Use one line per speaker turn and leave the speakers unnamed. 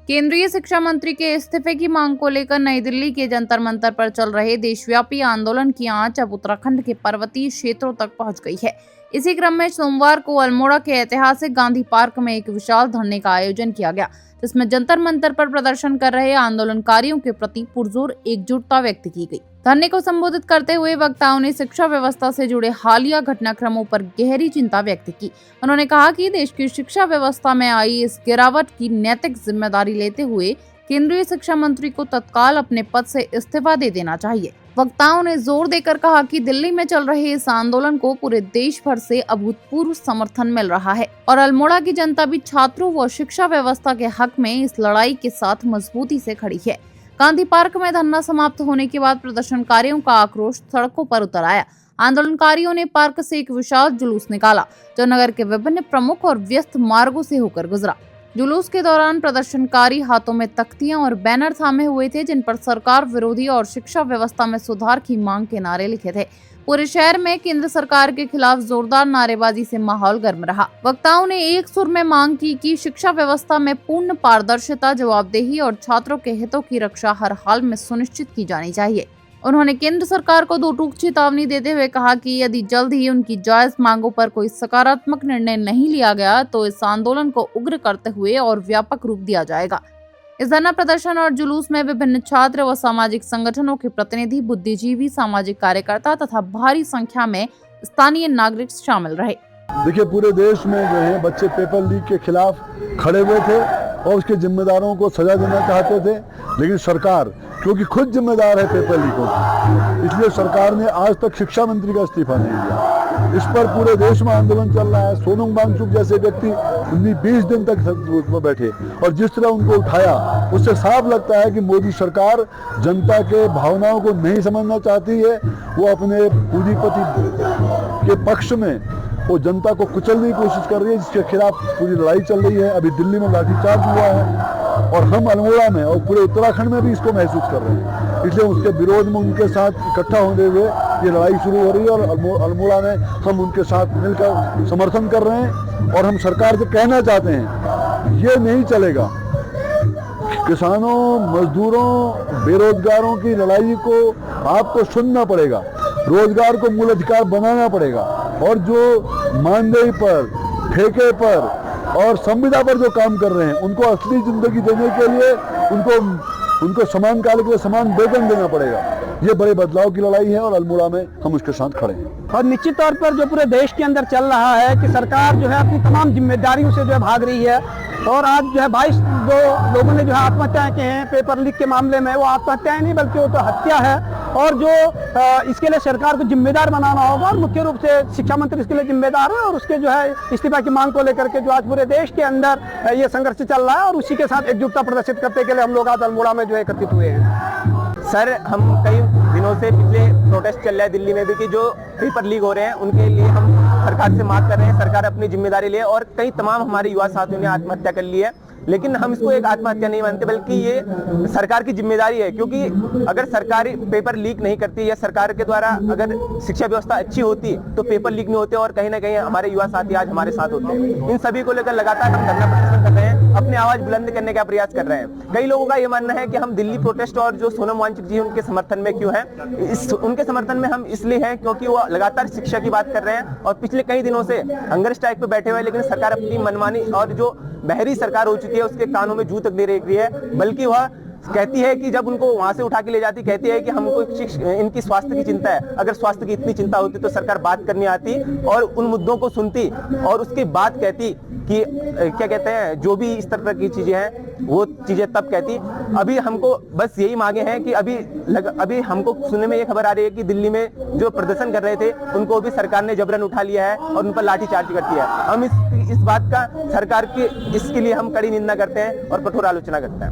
केंद्रीय शिक्षा मंत्री के इस्तीफे की मांग को लेकर नई दिल्ली के जंतर मंतर पर चल रहे देशव्यापी आंदोलन की आंच अब उत्तराखंड के पर्वतीय क्षेत्रों तक पहुंच गई है। इसी क्रम में सोमवार को अल्मोड़ा के ऐतिहासिक गांधी पार्क में एक विशाल धरने का आयोजन किया गया, जिसमें जंतर मंतर पर प्रदर्शन कर रहे आंदोलनकारियों के प्रति पुरजोर एकजुटता व्यक्त की गई। धरने को संबोधित करते हुए वक्ताओं ने शिक्षा व्यवस्था से जुड़े हालिया घटनाक्रमों पर गहरी चिंता व्यक्त की। उन्होंने कहा कि देश की शिक्षा व्यवस्था में आई इस गिरावट की नैतिक जिम्मेदारी लेते हुए केंद्रीय शिक्षा मंत्री को तत्काल अपने पद से इस्तीफा दे देना चाहिए। वक्ताओं ने जोर देकर कहा कि दिल्ली में चल रहे इस आंदोलन को पूरे देश भर से अभूतपूर्व समर्थन मिल रहा है और अल्मोड़ा की जनता भी छात्रों व शिक्षा व्यवस्था के हक में इस लड़ाई के साथ मजबूती से खड़ी है। गांधी पार्क में धरना समाप्त होने के बाद प्रदर्शनकारियों का आक्रोश सड़कों पर उतर आया। आंदोलनकारियों ने पार्क से एक विशाल जुलूस निकाला जो नगर के विभिन्न प्रमुख और व्यस्त मार्गों से होकर गुजरा। जुलूस के दौरान प्रदर्शनकारी हाथों में तख्तियां और बैनर थामे हुए थे, जिन पर सरकार विरोधी और शिक्षा व्यवस्था में सुधार की मांग के नारे लिखे थे। पूरे शहर में केंद्र सरकार के खिलाफ जोरदार नारेबाजी से माहौल गर्म रहा। वक्ताओं ने एक सुर में मांग की कि शिक्षा व्यवस्था में पूर्ण पारदर्शिता, जवाबदेही और छात्रों के हितों की रक्षा हर हाल में सुनिश्चित की जानी चाहिए। उन्होंने केंद्र सरकार को दो टूक चेतावनी देते हुए कहा कि यदि जल्द ही उनकी जायज मांगों पर कोई सकारात्मक निर्णय नहीं लिया गया तो इस आंदोलन को उग्र करते हुए और व्यापक रूप दिया जाएगा। इस धरना प्रदर्शन और जुलूस में विभिन्न छात्र व सामाजिक संगठनों के प्रतिनिधि, बुद्धिजीवी, सामाजिक कार्यकर्ता तथा भारी संख्या में स्थानीय नागरिक शामिल रहे।
देखिए, पूरे देश में जो है बच्चे पेपर लीक के खिलाफ खड़े हुए थे और उसके जिम्मेदारों को सजा देना चाहते थे, लेकिन सरकार क्योंकि खुद जिम्मेदार है पेपर लीकों की, इसलिए सरकार ने आज तक शिक्षा मंत्री का इस्तीफा नहीं दिया। इस पर पूरे देश में आंदोलन चल रहा है। सोनम वांगचुक जैसे व्यक्ति 20 दिन तक उसमें बैठे और जिस तरह उनको उठाया, उससे साफ लगता है कि मोदी सरकार जनता के भावनाओं को नहीं समझना चाहती है। वो अपने पूंजीपति के पक्ष में वो जनता को कुचलने की कोशिश कर रही है, जिसके खिलाफ पूरी लड़ाई चल रही है। अभी दिल्ली में लाठीचार्ज हुआ है और हम अल्मोड़ा में और पूरे उत्तराखंड में भी इसको महसूस कर रहे हैं। इसलिए उसके विरोध में उनके साथ इकट्ठा होने हुए ये लड़ाई शुरू हो रही है और अल्मोड़ा में हम उनके साथ मिलकर समर्थन कर रहे हैं। और हम सरकार से कहना चाहते हैं, ये नहीं चलेगा। किसानों, मजदूरों, बेरोजगारों की लड़ाई को आपको सुनना पड़ेगा, रोजगार को मूल अधिकार बनाना पड़ेगा और जो मानदेय पर, ठेके पर और संविदा पर जो काम कर रहे हैं उनको असली जिंदगी देने के लिए उनको समान काल के लिए समान वेतन देना पड़ेगा। ये बड़े बदलाव की लड़ाई है और अल्मोड़ा में हम उसके साथ खड़े हैं।
और निश्चित तौर पर जो पूरे देश के अंदर चल रहा है कि सरकार जो है अपनी तमाम जिम्मेदारियों से जो है भाग रही है और आज जो है 22 लोगों ने जो है आत्महत्याएं की हैं पेपर लीक के मामले में। वो आत्महत्याएं नहीं बल्कि वो तो हत्या है और जो इसके लिए सरकार को जिम्मेदार बनाना होगा और मुख्य रूप से शिक्षा मंत्री इसके लिए जिम्मेदार है और उसके जो है इस्तीफा की मांग को लेकर के जो आज पूरे देश के अंदर ये संघर्ष चल रहा है और उसी के साथ एकजुटता प्रदर्शित करने के लिए हम लोग आज अल्मोड़ा में जो है एकत्रित हुए हैं।
सर, हम कई दिनों से पिछले प्रोटेस्ट चल रहा है दिल्ली में भी कि जो पेपर लीक हो रहे हैं उनके लिए हम सरकार से मांग कर रहे हैं, सरकार अपनी जिम्मेदारी ले। और कई तमाम हमारे युवा साथियों ने आत्महत्या कर ली है, लेकिन हम इसको एक आत्महत्या नहीं मानते बल्कि ये सरकार की जिम्मेदारी है। क्योंकि अगर सरकार पेपर लीक नहीं करती या सरकार के द्वारा अगर शिक्षा व्यवस्था अच्छी होती तो पेपर लीक नहीं होते और कहीं ना कहीं हमारे युवा साथी आज हमारे साथ होते हैं। इन सभी को लेकर लगातार हम धरना प्रदर्शन कर रहे हैं, अपनी आवाज बुलंद करने का प्रयास कर रहे हैं। कई लोगों का ये मानना है कि हम दिल्ली प्रोटेस्ट और जो सोनम वांगचुक जी उनके समर्थन में क्यों हैं, उनके समर्थन में हम इसलिए हैं क्योंकि वो लगातार शिक्षा की बात कर रहे हैं और पिछले कई दिनों से हंगर स्ट्राइक पे बैठे हुए, लेकिन सरकार अपनी मनमानी और जो बहरी सरकार हो चुकी है उसके कानों में जू तक दे रही है। बल्कि वह कहती है कि जब उनको वहां से उठा के ले जाती, कहती है कि हमको इनकी स्वास्थ्य की चिंता है। अगर स्वास्थ्य की इतनी चिंता होती तो सरकार बात करनी आती और उन मुद्दों को सुनती और उसके बाद कहती कि क्या कहते हैं, जो भी इस तरह की चीजें हैं वो चीजें तब कहती। अभी हमको बस यही मांगे हैं कि अभी हमको सुनने में ये खबर आ रही है कि दिल्ली में जो प्रदर्शन कर रहे थे उनको भी सरकार ने जबरन उठा लिया है और उन पर लाठीचार्ज कर दिया है। हम इस बात का सरकार के इसके लिए हम कड़ी निंदा करते हैं और कठोर आलोचना करते हैं।